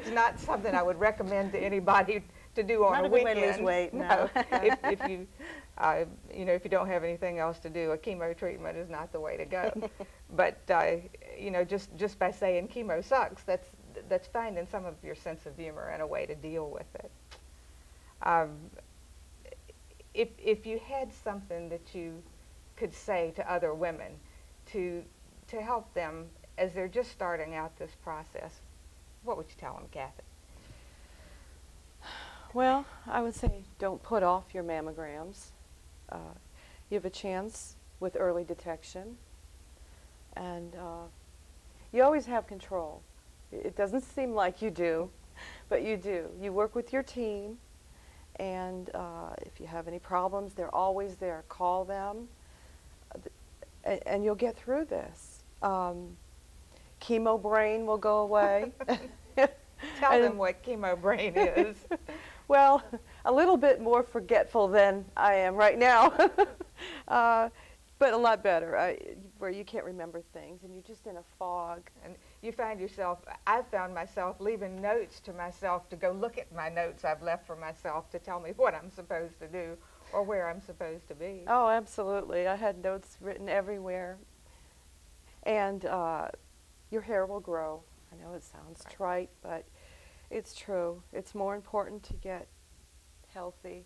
it's not something I would recommend to anybody to do on Not a a good weekend. way to lose weight, no. If you, if you don't have anything else to do, a chemo treatment is not the way to go. But just by saying chemo sucks, that's finding some of your sense of humor and a way to deal with it. If you had something that you could say to other women to help them as they're just starting out this process, what would you tell them, Kathy? Well, I would say don't put off your mammograms. You have a chance with early detection, and you always have control. It doesn't seem like you do, but you do. You work with your team, and if you have any problems, they're always there. Call them, and you'll get through this. Chemo brain will go away. Tell them what chemo brain is. Well, a little bit more forgetful than I am right now, but a lot better, where you can't remember things and you're just in a fog. And you find yourself, I've found myself leaving notes to myself to go look at my notes I've left for myself to tell me what I'm supposed to do or where I'm supposed to be. Oh, absolutely. I had notes written everywhere. And your hair will grow. I know it sounds trite, but it's true. It's more important to get healthy,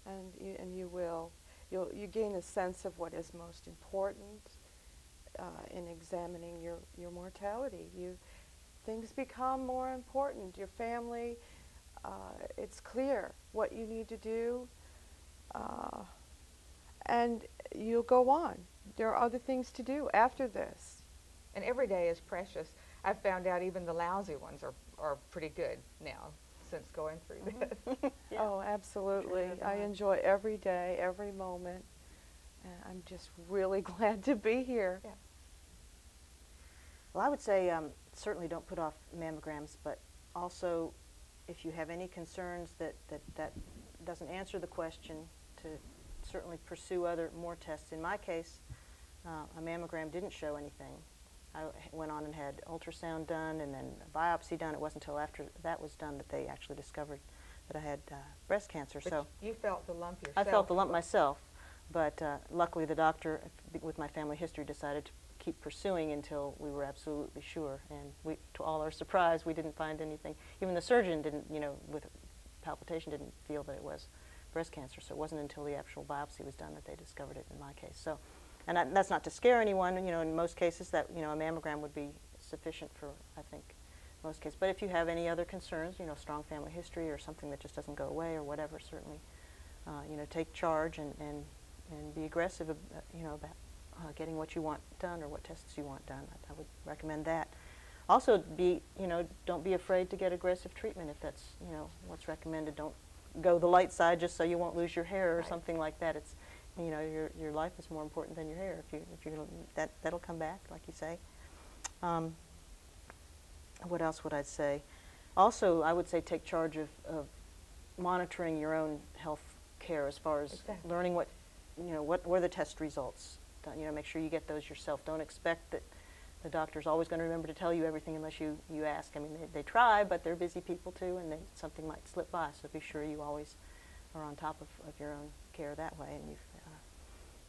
and you will. You gain a sense of what is most important in examining your mortality. Things become more important. Your family, it's clear what you need to do, and you'll go on. There are other things to do after this. And every day is precious. I've found out even the lousy ones are pretty good now since going through this. Yeah. Oh, absolutely. I enjoy every day, every moment, and I'm just really glad to be here. Yeah. Well, I would say certainly don't put off mammograms, but also if you have any concerns that doesn't answer the question, to certainly pursue more tests. In my case, a mammogram didn't show anything. I went on and had ultrasound done and then a biopsy done. It wasn't until after that was done that they actually discovered that I had breast cancer. But so you felt the lump yourself? I felt the lump myself, but luckily the doctor, with my family history, decided to keep pursuing until we were absolutely sure. And to all our surprise, we didn't find anything. Even the surgeon didn't, with palpitation, didn't feel that it was breast cancer. So it wasn't until the actual biopsy was done that they discovered it in my case. So. And that's not to scare anyone, in most cases that, a mammogram would be sufficient for, I think, most cases. But if you have any other concerns, strong family history or something that just doesn't go away or whatever, certainly, take charge and be aggressive, about getting what you want done or what tests you want done. I would recommend that. Also, don't be afraid to get aggressive treatment if that's, what's recommended. Don't go the light side just so you won't lose your hair or something like that. It's, your life is more important than your hair. That'll come back, like you say. What else would I say? Also, I would say take charge of monitoring your own health care as far as learning what were the test results. Make sure you get those yourself. Don't expect that the doctor's always going to remember to tell you everything unless you ask. I mean, they try, but they're busy people too, and something might slip by. So be sure you always are on top of your own care that way, and you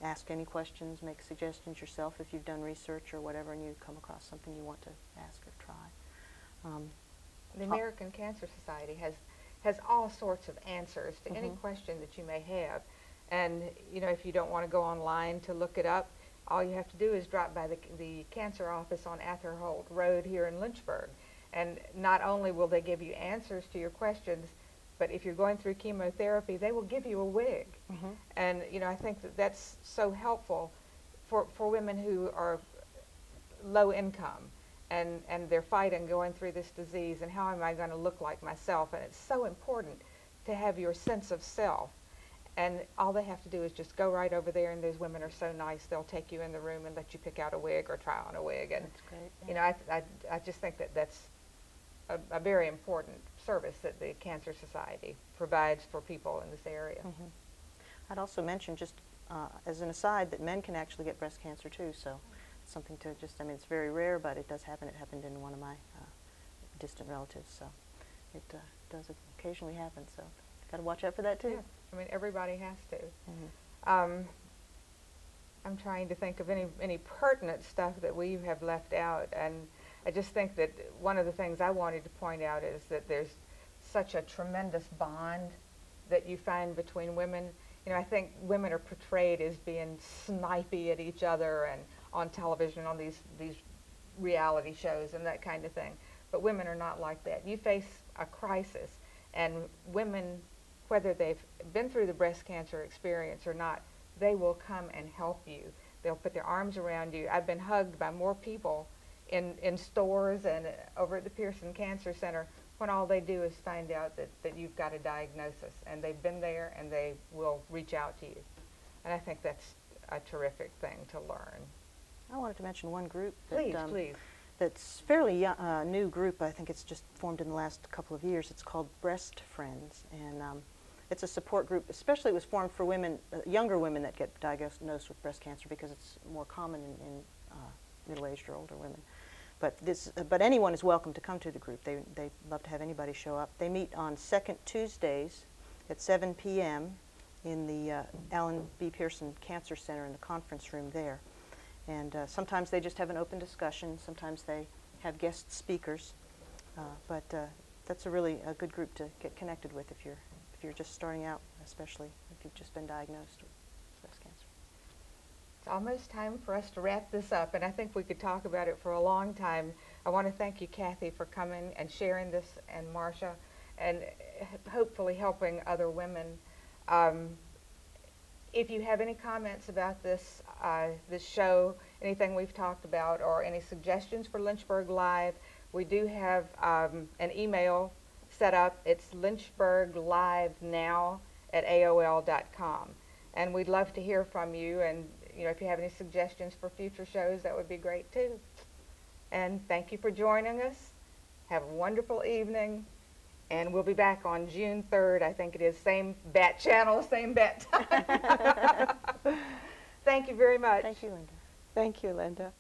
ask any questions, make suggestions yourself if you've done research or whatever, and you come across something you want to ask or try. The American Cancer Society has all sorts of answers to any question that you may have, and if you don't want to go online to look it up, all you have to do is drop by the cancer office on Atherholt Road here in Lynchburg, and not only will they give you answers to your questions, but if you're going through chemotherapy, they will give you a wig. And I think that's so helpful for women who are low income and they're fighting going through this disease, and how am I going to look like myself? And it's so important to have your sense of self. And all they have to do is just go right over there, and those women are so nice, they'll take you in the room and let you pick out a wig or try on a wig. And that's great. Yeah. I just think that's a very important service that the Cancer Society provides for people in this area. I'd also mention, just as an aside, that men can actually get breast cancer too, so it's something to just, it's very rare, but it does happen. It happened in one of my distant relatives. So it does occasionally happen. So got to watch out for that too. Yeah. I mean, everybody has to. Mm-hmm. I'm trying to think of any pertinent stuff that we have left out, and I just think that one of the things I wanted to point out is that there's such a tremendous bond that you find between women. You know, I think women are portrayed as being snipey at each other and on television, on these reality shows and that kind of thing. But women are not like that. You face a crisis, and women, whether they've been through the breast cancer experience or not, they will come and help you. They'll put their arms around you. I've been hugged by more people in stores and over at the Pearson Cancer Center when all they do is find out that you've got a diagnosis, and they've been there and they will reach out to you. And I think that's a terrific thing to learn. I wanted to mention one group that, Please. that's fairly new group. I think it's just formed in the last couple of years. It's called Breast Friends, and it's a support group. Especially, it was formed for women, younger women that get diagnosed with breast cancer, because it's more common in middle-aged or older women. But anyone is welcome to come to the group. They love to have anybody show up. They meet on second Tuesdays at 7 p.m. in the Alan B. Pearson Cancer Center in the conference room there. And sometimes they just have an open discussion. Sometimes they have guest speakers. But that's a really good group to get connected with if you're just starting out, especially if you've just been diagnosed with breast cancer. It's almost time for us to wrap this up, and I think we could talk about it for a long time. I want to thank you, Kathy, for coming and sharing this, and Marcia, and hopefully helping other women. If you have any comments about this show, anything we've talked about, or any suggestions for Lynchburg Live, we do have an email set up. It's lynchburglivenow@aol.com, and we'd love to hear from you. And if you have any suggestions for future shows, that would be great too. And thank you for joining us. Have a wonderful evening. And we'll be back on June 3rd, I think it is. Same bat channel, same bat time. Thank you very much. Thank you, Linda. Thank you, Linda.